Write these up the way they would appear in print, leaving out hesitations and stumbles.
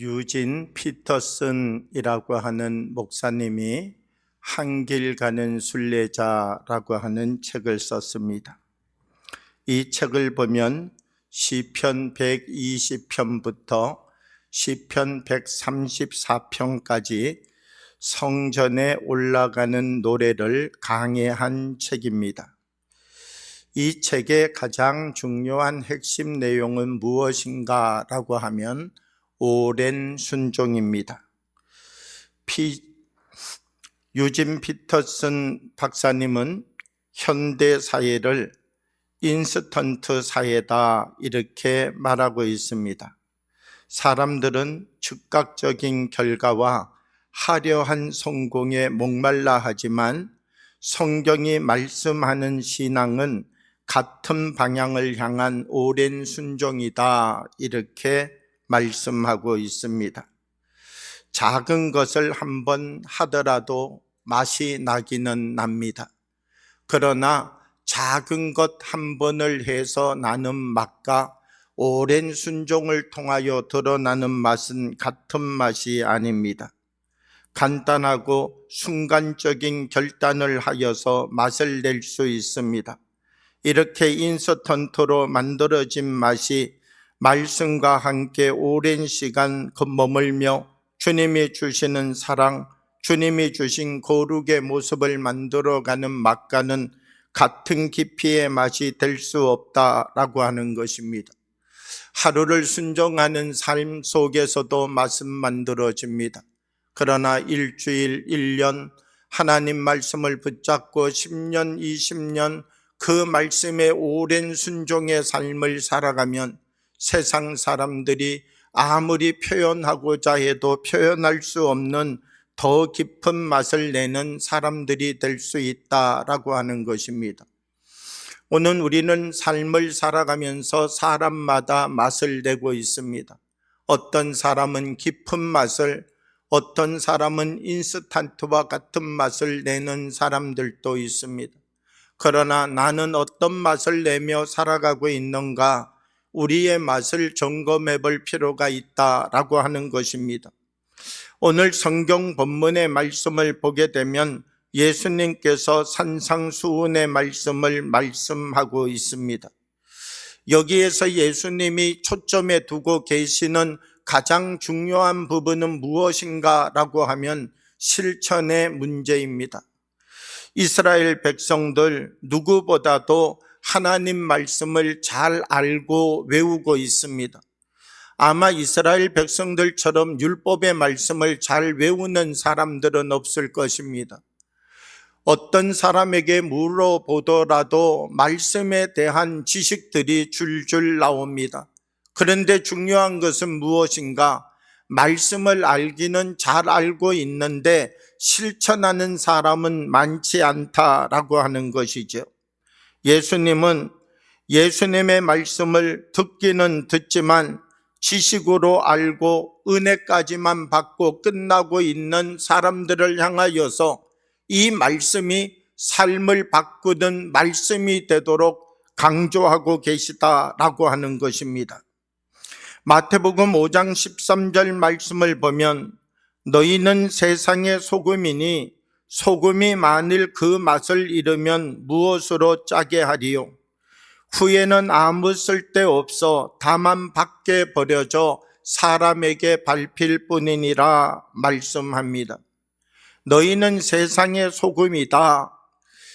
유진 피터슨이라고 하는 목사님이 한 길 가는 순례자라고 하는 책을 썼습니다. 이 책을 보면 시편 120편부터 시편 134편까지 성전에 올라가는 노래를 강해한 책입니다. 이 책의 가장 중요한 핵심 내용은 무엇인가 라고 하면 오랜 순종입니다. 유진 피터슨 박사님은 현대 사회를 인스턴트 사회다 이렇게 말하고 있습니다. 사람들은 즉각적인 결과와 화려한 성공에 목말라 하지만 성경이 말씀하는 신앙은 같은 방향을 향한 오랜 순종이다 이렇게 말씀하고 있습니다. 작은 것을 한번 하더라도 맛이 나기는 납니다. 그러나 작은 것 한 번을 해서 나는 맛과 오랜 순종을 통하여 드러나는 맛은 같은 맛이 아닙니다. 간단하고 순간적인 결단을 하여서 맛을 낼 수 있습니다. 이렇게 인스턴트로 만들어진 맛이 말씀과 함께 오랜 시간 머물며 주님이 주시는 사랑, 주님이 주신 거룩의 모습을 만들어가는 맛과는 같은 깊이의 맛이 될 수 없다라고 하는 것입니다. 하루를 순종하는 삶 속에서도 맛은 만들어집니다. 그러나 일주일, 1년 하나님 말씀을 붙잡고 10년, 20년 그 말씀의 오랜 순종의 삶을 살아가면 세상 사람들이 아무리 표현하고자 해도 표현할 수 없는 더 깊은 맛을 내는 사람들이 될 수 있다라고 하는 것입니다. 오늘 우리는 삶을 살아가면서 사람마다 맛을 내고 있습니다. 어떤 사람은 깊은 맛을, 어떤 사람은 인스턴트와 같은 맛을 내는 사람들도 있습니다. 그러나 나는 어떤 맛을 내며 살아가고 있는가? 우리의 맛을 점검해 볼 필요가 있다라고 하는 것입니다. 오늘 성경 본문의 말씀을 보게 되면 예수님께서 산상수훈의 말씀을 말씀하고 있습니다. 여기에서 예수님이 초점에 두고 계시는 가장 중요한 부분은 무엇인가 라고 하면 실천의 문제입니다. 이스라엘 백성들 누구보다도 하나님 말씀을 잘 알고 외우고 있습니다. 아마 이스라엘 백성들처럼 율법의 말씀을 잘 외우는 사람들은 없을 것입니다. 어떤 사람에게 물어보더라도 말씀에 대한 지식들이 줄줄 나옵니다. 그런데 중요한 것은 무엇인가? 말씀을 알기는 잘 알고 있는데 실천하는 사람은 많지 않다라고 하는 것이죠. 예수님은 예수님의 말씀을 듣기는 듣지만 지식으로 알고 은혜까지만 받고 끝나고 있는 사람들을 향하여서 이 말씀이 삶을 바꾸는 말씀이 되도록 강조하고 계시다라고 하는 것입니다. 마태복음 5장 13절 말씀을 보면 너희는 세상의 소금이니 소금이 만일 그 맛을 잃으면 무엇으로 짜게 하리요? 후에는 아무 쓸데없어 다만 밖에 버려져 사람에게 밟힐 뿐이니라 말씀합니다. 너희는 세상의 소금이다.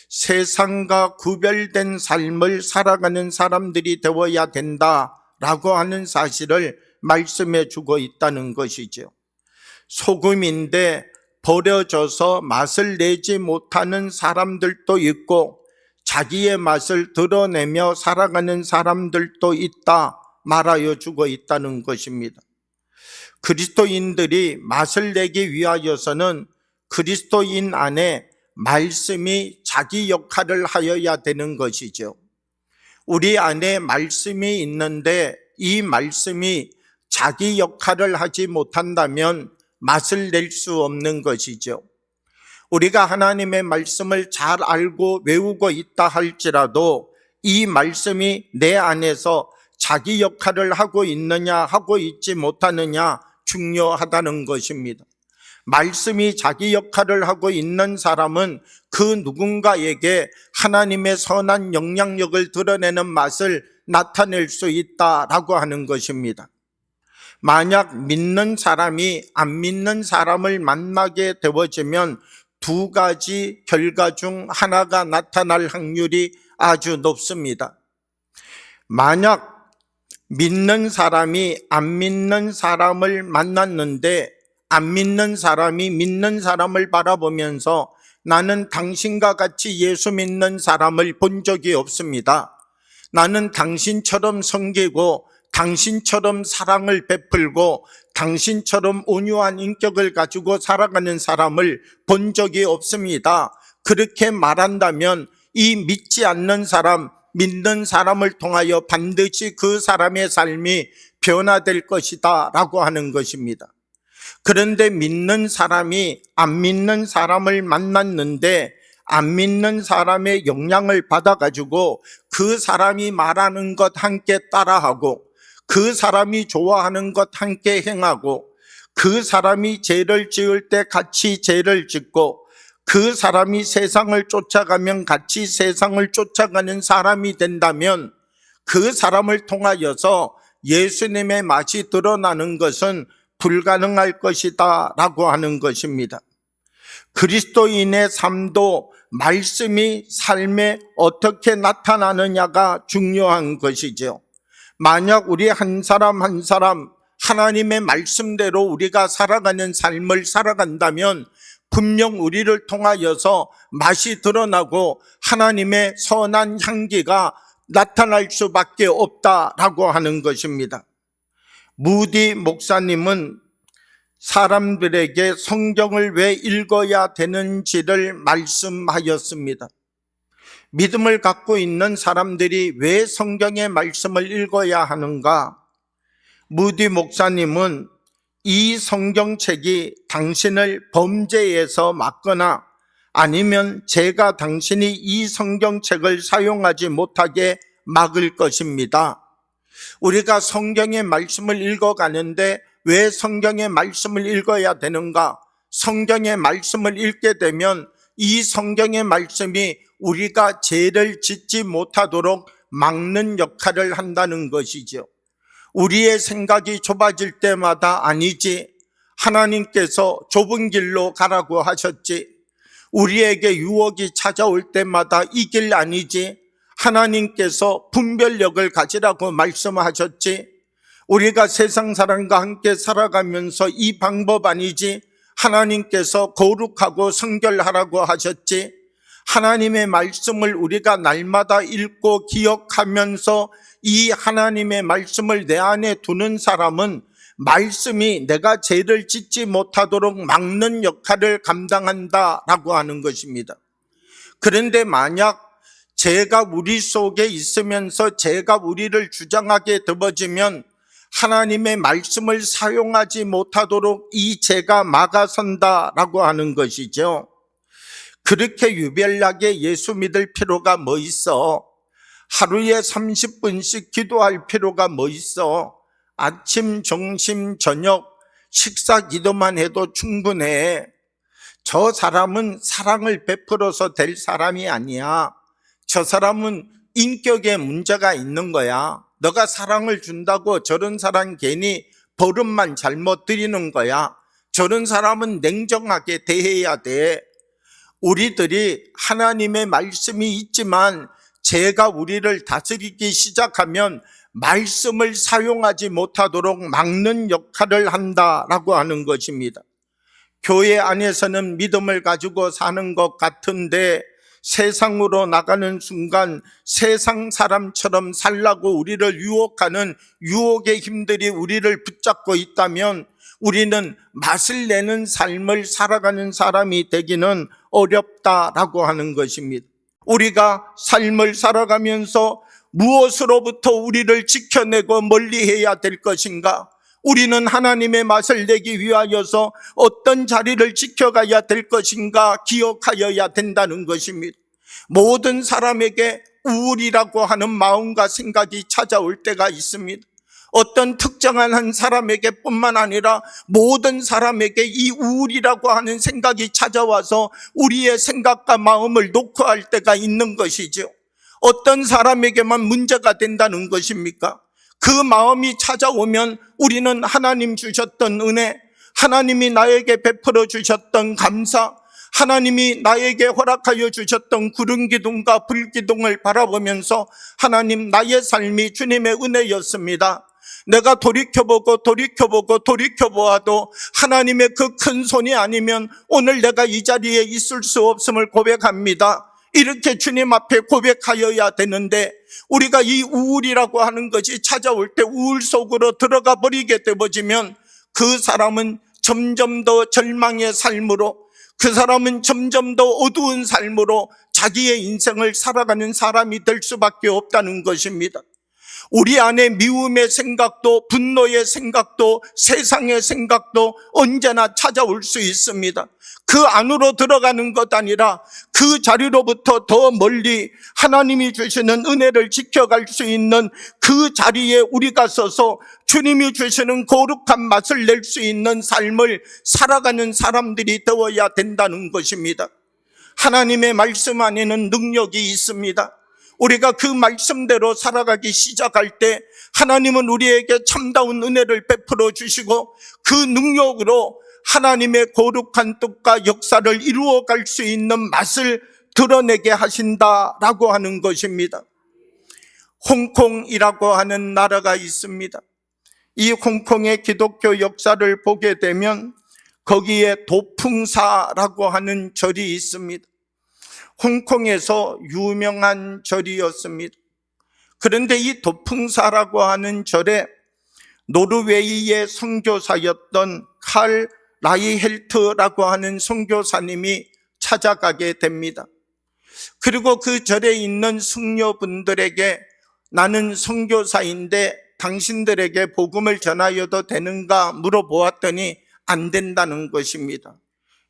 세상과 구별된 삶을 살아가는 사람들이 되어야 된다라고 하는 사실을 말씀해 주고 있다는 것이죠. 소금인데 버려져서 맛을 내지 못하는 사람들도 있고 자기의 맛을 드러내며 살아가는 사람들도 있다 말하여 주고 있다는 것입니다. 그리스도인들이 맛을 내기 위하여서는 그리스도인 안에 말씀이 자기 역할을 하여야 되는 것이죠. 우리 안에 말씀이 있는데 이 말씀이 자기 역할을 하지 못한다면 맛을 낼 수 없는 것이죠. 우리가 하나님의 말씀을 잘 알고 외우고 있다 할지라도 이 말씀이 내 안에서 자기 역할을 하고 있느냐 하고 있지 못하느냐 중요하다는 것입니다. 말씀이 자기 역할을 하고 있는 사람은 그 누군가에게 하나님의 선한 영향력을 드러내는 맛을 나타낼 수 있다라고 하는 것입니다. 만약 믿는 사람이 안 믿는 사람을 만나게 되어지면 두 가지 결과 중 하나가 나타날 확률이 아주 높습니다. 만약 믿는 사람이 안 믿는 사람을 만났는데 안 믿는 사람이 믿는 사람을 바라보면서 나는 당신과 같이 예수 믿는 사람을 본 적이 없습니다. 나는 당신처럼 섬기고 당신처럼 사랑을 베풀고 당신처럼 온유한 인격을 가지고 살아가는 사람을 본 적이 없습니다. 그렇게 말한다면 이 믿지 않는 사람, 믿는 사람을 통하여 반드시 그 사람의 삶이 변화될 것이다 라고 하는 것입니다. 그런데 믿는 사람이 안 믿는 사람을 만났는데 안 믿는 사람의 영향을 받아가지고 그 사람이 말하는 것 함께 따라하고 그 사람이 좋아하는 것 함께 행하고 그 사람이 죄를 지을 때 같이 죄를 짓고 그 사람이 세상을 쫓아가면 같이 세상을 쫓아가는 사람이 된다면 그 사람을 통하여서 예수님의 맛이 드러나는 것은 불가능할 것이다 라고 하는 것입니다. 그리스도인의 삶도 말씀이 삶에 어떻게 나타나느냐가 중요한 것이죠. 만약 우리 한 사람 한 사람 하나님의 말씀대로 우리가 살아가는 삶을 살아간다면 분명 우리를 통하여서 맛이 드러나고 하나님의 선한 향기가 나타날 수밖에 없다라고 하는 것입니다. 무디 목사님은 사람들에게 성경을 왜 읽어야 되는지를 말씀하였습니다. 믿음을 갖고 있는 사람들이 왜 성경의 말씀을 읽어야 하는가? 무디 목사님은 이 성경책이 당신을 범죄에서 막거나 아니면 제가 당신이 이 성경책을 사용하지 못하게 막을 것입니다. 우리가 성경의 말씀을 읽어가는데 왜 성경의 말씀을 읽어야 되는가? 성경의 말씀을 읽게 되면 이 성경의 말씀이 우리가 죄를 짓지 못하도록 막는 역할을 한다는 것이죠. 우리의 생각이 좁아질 때마다 아니지, 하나님께서 좁은 길로 가라고 하셨지, 우리에게 유혹이 찾아올 때마다 이 길 아니지, 하나님께서 분별력을 가지라고 말씀하셨지, 우리가 세상 사람과 함께 살아가면서 이 방법 아니지, 하나님께서 거룩하고 성결하라고 하셨지, 하나님의 말씀을 우리가 날마다 읽고 기억하면서 이 하나님의 말씀을 내 안에 두는 사람은 말씀이 내가 죄를 짓지 못하도록 막는 역할을 감당한다라고 하는 것입니다. 그런데 만약 죄가 우리 속에 있으면서 죄가 우리를 주장하게 되어지면 하나님의 말씀을 사용하지 못하도록 이 죄가 막아선다라고 하는 것이죠. 그렇게 유별나게 예수 믿을 필요가 뭐 있어? 하루에 30분씩 기도할 필요가 뭐 있어? 아침, 점심, 저녁 식사 기도만 해도 충분해. 저 사람은 사랑을 베풀어서 될 사람이 아니야. 저 사람은 인격에 문제가 있는 거야. 너가 사랑을 준다고 저런 사람 괜히 버릇만 잘못 드리는 거야. 저런 사람은 냉정하게 대해야 돼. 우리들이 하나님의 말씀이 있지만 죄가 우리를 다스리기 시작하면 말씀을 사용하지 못하도록 막는 역할을 한다라고 하는 것입니다. 교회 안에서는 믿음을 가지고 사는 것 같은데 세상으로 나가는 순간 세상 사람처럼 살라고 우리를 유혹하는 유혹의 힘들이 우리를 붙잡고 있다면 우리는 맛을 내는 삶을 살아가는 사람이 되기는 어렵다라고 하는 것입니다. 우리가 삶을 살아가면서 무엇으로부터 우리를 지켜내고 멀리해야 될 것인가? 우리는 하나님의 맛을 내기 위하여서 어떤 자리를 지켜가야 될 것인가 기억하여야 된다는 것입니다. 모든 사람에게 우울이라고 하는 마음과 생각이 찾아올 때가 있습니다. 어떤 특정한 한 사람에게 뿐만 아니라 모든 사람에게 이 우울이라고 하는 생각이 찾아와서 우리의 생각과 마음을 녹화할 때가 있는 것이죠. 어떤 사람에게만 문제가 된다는 것입니까? 그 마음이 찾아오면 우리는 하나님 주셨던 은혜, 하나님이 나에게 베풀어 주셨던 감사, 하나님이 나에게 허락하여 주셨던 구름 기둥과 불 기둥을 바라보면서 하나님, 나의 삶이 주님의 은혜였습니다. 내가 돌이켜보아도 하나님의 그 큰 손이 아니면 오늘 내가 이 자리에 있을 수 없음을 고백합니다. 이렇게 주님 앞에 고백하여야 되는데, 우리가 이 우울이라고 하는 것이 찾아올 때 우울 속으로 들어가 버리게 되어지면 그 사람은 점점 더 절망의 삶으로, 그 사람은 점점 더 어두운 삶으로 자기의 인생을 살아가는 사람이 될 수밖에 없다는 것입니다. 우리 안에 미움의 생각도, 분노의 생각도, 세상의 생각도 언제나 찾아올 수 있습니다. 그 안으로 들어가는 것 아니라 그 자리로부터 더 멀리 하나님이 주시는 은혜를 지켜갈 수 있는 그 자리에 우리가 서서 주님이 주시는 거룩한 맛을 낼 수 있는 삶을 살아가는 사람들이 되어야 된다는 것입니다. 하나님의 말씀 안에는 능력이 있습니다. 우리가 그 말씀대로 살아가기 시작할 때 하나님은 우리에게 참다운 은혜를 베풀어 주시고 그 능력으로 하나님의 거룩한 뜻과 역사를 이루어갈 수 있는 맛을 드러내게 하신다라고 하는 것입니다. 홍콩이라고 하는 나라가 있습니다. 이 홍콩의 기독교 역사를 보게 되면 거기에 도풍사라고 하는 절이 있습니다. 홍콩에서 유명한 절이었습니다. 그런데 이 도풍사라고 하는 절에 노르웨이의 선교사였던 칼 라이헬트라고 하는 선교사님이 찾아가게 됩니다. 그리고 그 절에 있는 승려분들에게 나는 선교사인데 당신들에게 복음을 전하여도 되는가 물어보았더니 안 된다는 것입니다.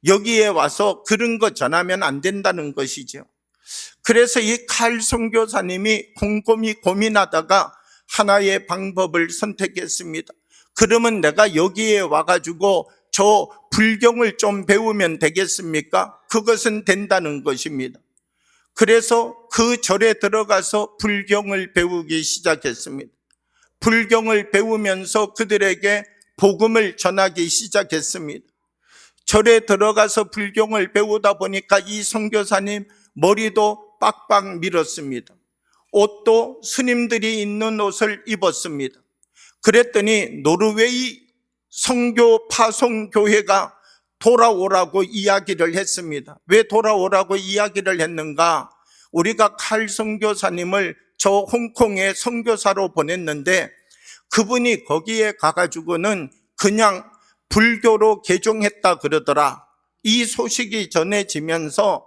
여기에 와서 그런 거 전하면 안 된다는 것이죠. 그래서 이 칼 선교사님이 곰곰이 고민하다가 하나의 방법을 선택했습니다. 그러면 내가 여기에 와가지고 저 불경을 좀 배우면 되겠습니까? 그것은 된다는 것입니다. 그래서 그 절에 들어가서 불경을 배우기 시작했습니다. 불경을 배우면서 그들에게 복음을 전하기 시작했습니다. 절에 들어가서 불경을 배우다 보니까 이 선교사님 머리도 빡빡 밀었습니다. 옷도 스님들이 입는 옷을 입었습니다. 그랬더니 노르웨이 선교 파송교회가 돌아오라고 이야기를 했습니다. 왜 돌아오라고 이야기를 했는가? 우리가 칼 선교사님을 저 홍콩에 선교사로 보냈는데 그분이 거기에 가가지고는 그냥 불교로 개종했다 그러더라. 이 소식이 전해지면서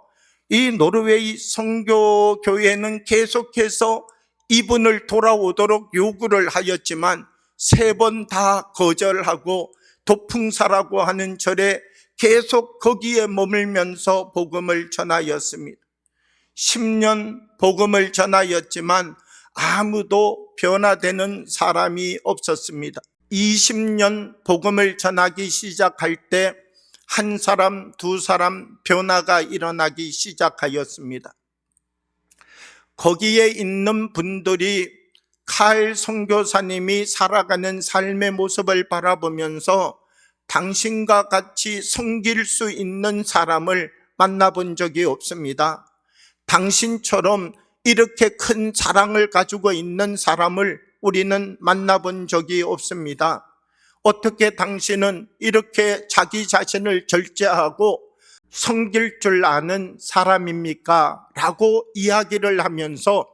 이 노르웨이 선교교회는 계속해서 이분을 돌아오도록 요구를 하였지만 3번 다 거절하고 도풍사라고 하는 절에 계속 거기에 머물면서 복음을 전하였습니다. 10년 복음을 전하였지만 아무도 변화되는 사람이 없었습니다. 20년 복음을 전하기 시작할 때 한 사람, 두 사람 변화가 일어나기 시작하였습니다. 거기에 있는 분들이 칼 선교사님이 살아가는 삶의 모습을 바라보면서 당신과 같이 섬길 수 있는 사람을 만나본 적이 없습니다. 당신처럼 이렇게 큰 사랑을 가지고 있는 사람을 우리는 만나본 적이 없습니다. 어떻게 당신은 이렇게 자기 자신을 절제하고 섬길 줄 아는 사람입니까? 라고 이야기를 하면서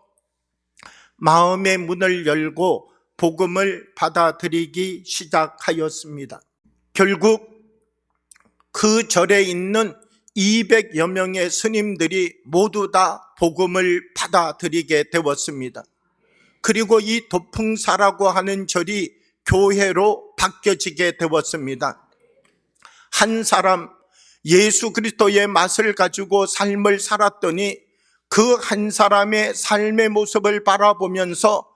마음의 문을 열고 복음을 받아들이기 시작하였습니다. 결국 그 절에 있는 200여 명의 스님들이 모두 다 복음을 받아들이게 되었습니다. 그리고 이 도풍사라고 하는 절이 교회로 바뀌어지게 되었습니다. 한 사람, 예수 그리스도의 맛을 가지고 삶을 살았더니 그 한 사람의 삶의 모습을 바라보면서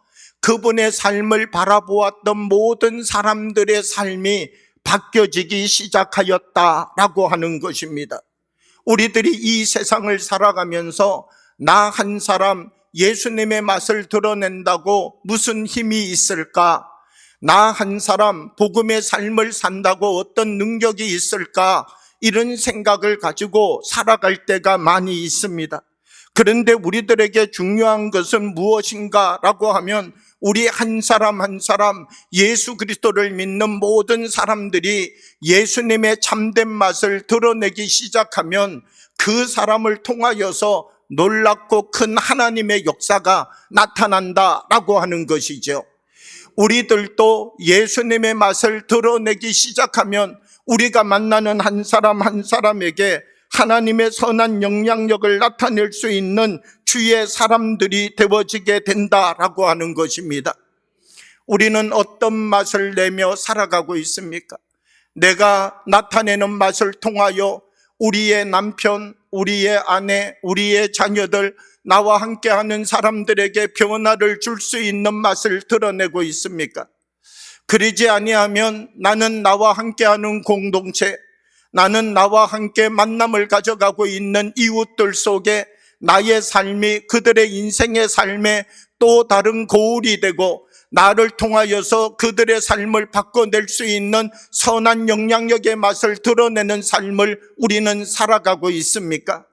그분의 삶을 바라보았던 모든 사람들의 삶이 바뀌어지기 시작하였다라고 하는 것입니다. 우리들이 이 세상을 살아가면서 나 한 사람 예수님의 맛을 드러낸다고 무슨 힘이 있을까? 나 한 사람 복음의 삶을 산다고 어떤 능력이 있을까? 이런 생각을 가지고 살아갈 때가 많이 있습니다. 그런데 우리들에게 중요한 것은 무엇인가라고 하면 우리 한 사람 한 사람 예수 그리스도를 믿는 모든 사람들이 예수님의 참된 맛을 드러내기 시작하면 그 사람을 통하여서 놀랍고 큰 하나님의 역사가 나타난다라고 하는 것이죠. 우리들도 예수님의 맛을 드러내기 시작하면 우리가 만나는 한 사람 한 사람에게 하나님의 선한 영향력을 나타낼 수 있는 주의 사람들이 되어지게 된다라고 하는 것입니다. 우리는 어떤 맛을 내며 살아가고 있습니까? 내가 나타내는 맛을 통하여 우리의 남편, 우리의 아내, 우리의 자녀들, 나와 함께하는 사람들에게 변화를 줄 수 있는 맛을 드러내고 있습니까? 그러지 아니하면 나는 나와 함께하는 공동체, 나는 나와 함께 만남을 가져가고 있는 이웃들 속에 나의 삶이 그들의 인생의 삶에 또 다른 거울이 되고 나를 통하여서 그들의 삶을 바꿔낼 수 있는 선한 영향력의 맛을 드러내는 삶을 우리는 살아가고 있습니까?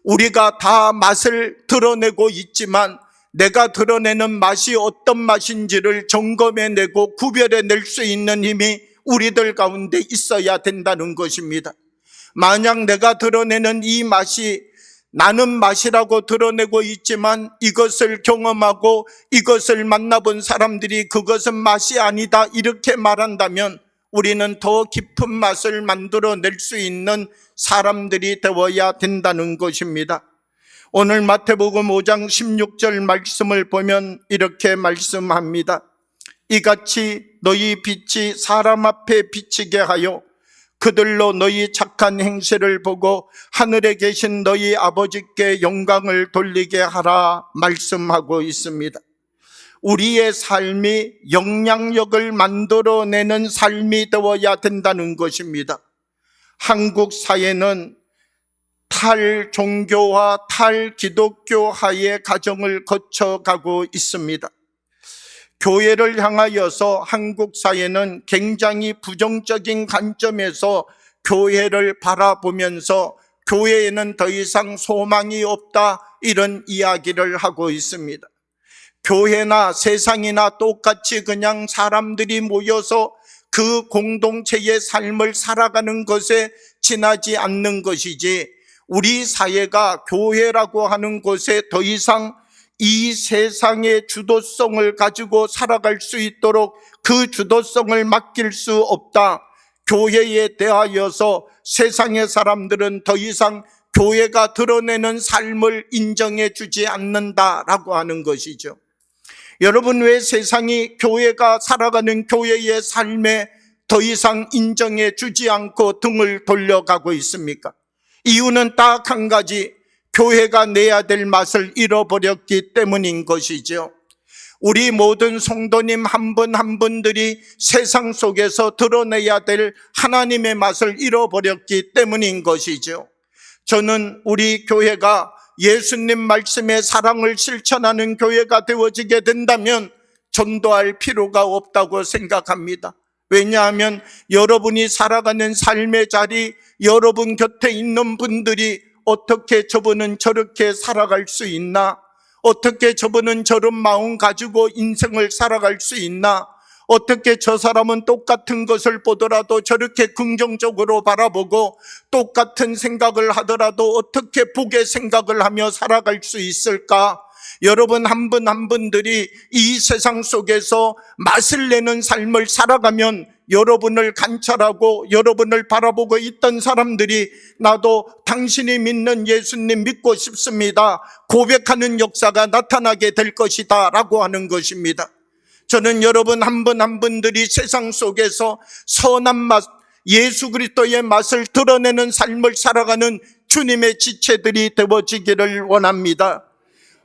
우리가 다 맛을 드러내고 있지만 내가 드러내는 맛이 어떤 맛인지를 점검해내고 구별해낼 수 있는 힘이 우리들 가운데 있어야 된다는 것입니다. 만약 내가 드러내는 이 맛이 나는 맛이라고 드러내고 있지만 이것을 경험하고 이것을 만나본 사람들이 그것은 맛이 아니다 이렇게 말한다면 우리는 더 깊은 맛을 만들어낼 수 있는 사람들이 되어야 된다는 것입니다. 오늘 마태복음 5장 16절 말씀을 보면 이렇게 말씀합니다. 이같이 너희 빛이 사람 앞에 비치게 하여 그들로 너희 착한 행실을 보고 하늘에 계신 너희 아버지께 영광을 돌리게 하라 말씀하고 있습니다. 우리의 삶이 영향력을 만들어내는 삶이 되어야 된다는 것입니다. 한국 사회는 탈종교와 탈기독교화의 과정을 거쳐가고 있습니다. 교회를 향하여서 한국 사회는 굉장히 부정적인 관점에서 교회를 바라보면서 교회에는 더 이상 소망이 없다 이런 이야기를 하고 있습니다. 교회나 세상이나 똑같이 그냥 사람들이 모여서 그 공동체의 삶을 살아가는 것에 지나지 않는 것이지 우리 사회가 교회라고 하는 곳에 더 이상 이 세상의 주도성을 가지고 살아갈 수 있도록 그 주도성을 맡길 수 없다. 교회에 대하여서 세상의 사람들은 더 이상 교회가 드러내는 삶을 인정해 주지 않는다라고 하는 것이죠. 여러분, 왜 세상이 교회가 살아가는 교회의 삶에 더 이상 인정해 주지 않고 등을 돌려가고 있습니까? 이유는 딱 한 가지, 교회가 내야 될 맛을 잃어버렸기 때문인 것이죠. 우리 모든 성도님 한 분 한 분들이 세상 속에서 드러내야 될 하나님의 맛을 잃어버렸기 때문인 것이죠. 저는 우리 교회가 예수님 말씀의 사랑을 실천하는 교회가 되어지게 된다면 전도할 필요가 없다고 생각합니다. 왜냐하면 여러분이 살아가는 삶의 자리, 여러분 곁에 있는 분들이 어떻게 저분은 저렇게 살아갈 수 있나? 어떻게 저분은 저런 마음 가지고 인생을 살아갈 수 있나? 어떻게 저 사람은 똑같은 것을 보더라도 저렇게 긍정적으로 바라보고 똑같은 생각을 하더라도 어떻게 복의 생각을 하며 살아갈 수 있을까? 여러분 한 분 한 분들이 이 세상 속에서 맛을 내는 삶을 살아가면 여러분을 관찰하고 여러분을 바라보고 있던 사람들이 나도 당신이 믿는 예수님 믿고 싶습니다 고백하는 역사가 나타나게 될 것이다 라고 하는 것입니다. 저는 여러분 한 분 한 분들이 세상 속에서 선한 맛, 예수 그리스도의 맛을 드러내는 삶을 살아가는 주님의 지체들이 되어지기를 원합니다.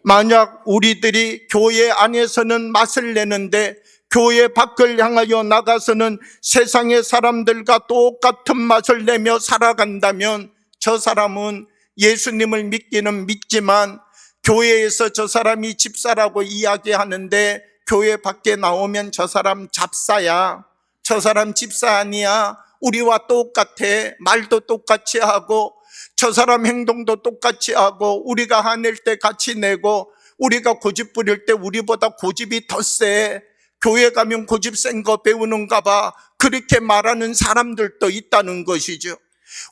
만약 우리들이 교회 안에서는 맛을 내는데 교회 밖을 향하여 나가서는 세상의 사람들과 똑같은 맛을 내며 살아간다면 저 사람은 예수님을 믿기는 믿지만 교회에서 저 사람이 집사라고 이야기하는데 교회 밖에 나오면 저 사람 잡사야, 저 사람 집사 아니야, 우리와 똑같아, 말도 똑같이 하고 저 사람 행동도 똑같이 하고 우리가 화낼 때 같이 내고 우리가 고집 부릴 때 우리보다 고집이 더 세, 교회 가면 고집 센 거 배우는가 봐, 그렇게 말하는 사람들도 있다는 것이죠.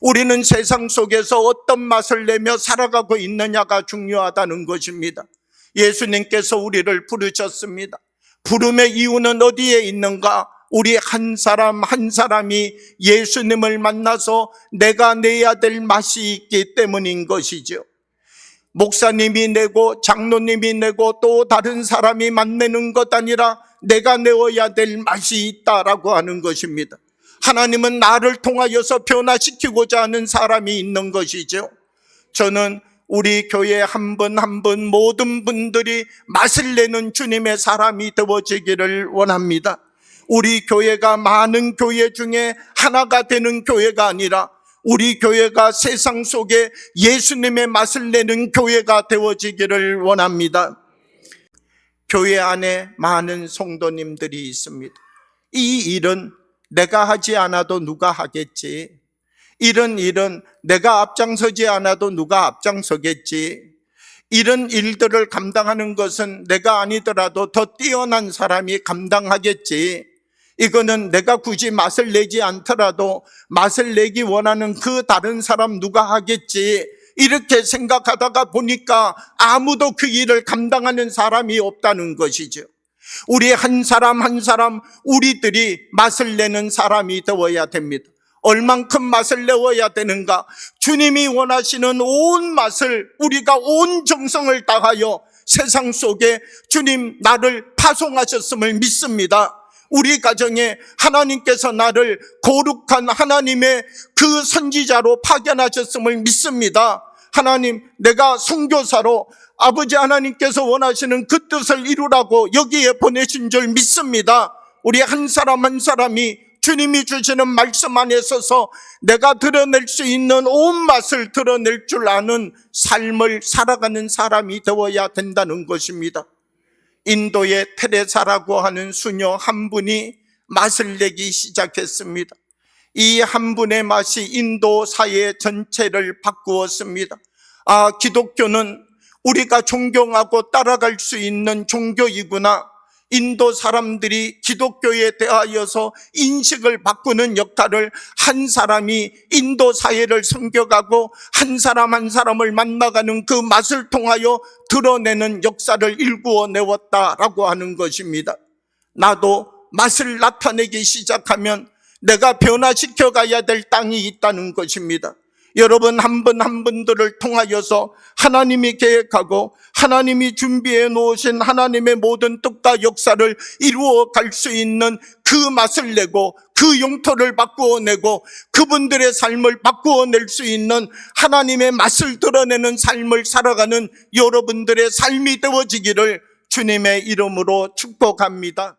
우리는 세상 속에서 어떤 맛을 내며 살아가고 있느냐가 중요하다는 것입니다. 예수님께서 우리를 부르셨습니다. 부름의 이유는 어디에 있는가? 우리 한 사람 한 사람이 예수님을 만나서 내가 내야 될 맛이 있기 때문인 것이죠. 목사님이 내고 장로님이 내고 또 다른 사람이 맛내는 것 아니라 내가 내어야 될 맛이 있다라고 하는 것입니다. 하나님은 나를 통하여서 변화시키고자 하는 사람이 있는 것이죠. 저는 우리 교회 한 분 한 분 모든 분들이 맛을 내는 주님의 사람이 되어지기를 원합니다. 우리 교회가 많은 교회 중에 하나가 되는 교회가 아니라 우리 교회가 세상 속에 예수님의 맛을 내는 교회가 되어지기를 원합니다. 교회 안에 많은 성도님들이 있습니다. 이 일은 내가 하지 않아도 누가 하겠지, 이런 일은 내가 앞장서지 않아도 누가 앞장서겠지, 이런 일들을 감당하는 것은 내가 아니더라도 더 뛰어난 사람이 감당하겠지, 이거는 내가 굳이 맛을 내지 않더라도 맛을 내기 원하는 그 다른 사람 누가 하겠지, 이렇게 생각하다가 보니까 아무도 그 일을 감당하는 사람이 없다는 것이죠. 우리 한 사람 한 사람 우리들이 맛을 내는 사람이 되어야 됩니다. 얼만큼 맛을 내어야 되는가? 주님이 원하시는 온 맛을 우리가 온 정성을 다하여 세상 속에 주님 나를 파송하셨음을 믿습니다. 우리 가정에 하나님께서 나를 거룩한 하나님의 그 선지자로 파견하셨음을 믿습니다. 하나님, 내가 선교사로 아버지 하나님께서 원하시는 그 뜻을 이루라고 여기에 보내신 줄 믿습니다. 우리 한 사람 한 사람이 주님이 주시는 말씀 안에 서서 내가 드러낼 수 있는 온 맛을 드러낼 줄 아는 삶을 살아가는 사람이 되어야 된다는 것입니다. 인도의 테레사라고 하는 수녀 한 분이 맛을 내기 시작했습니다. 이 한 분의 맛이 인도 사회 전체를 바꾸었습니다. 기독교는 우리가 존경하고 따라갈 수 있는 종교이구나. 인도 사람들이 기독교에 대하여서 인식을 바꾸는 역할을 한 사람이 인도 사회를 섬겨가고 한 사람 한 사람을 만나가는 그 맛을 통하여 드러내는 역사를 일구어 내었다라고 하는 것입니다. 나도 맛을 나타내기 시작하면 내가 변화시켜 가야 될 땅이 있다는 것입니다. 여러분 한 분 한 분들을 통하여서 하나님이 계획하고 하나님이 준비해 놓으신 하나님의 모든 뜻과 역사를 이루어 갈 수 있는 그 맛을 내고 그 용토를 바꾸어 내고 그분들의 삶을 바꾸어 낼 수 있는 하나님의 맛을 드러내는 삶을 살아가는 여러분들의 삶이 되어지기를 주님의 이름으로 축복합니다.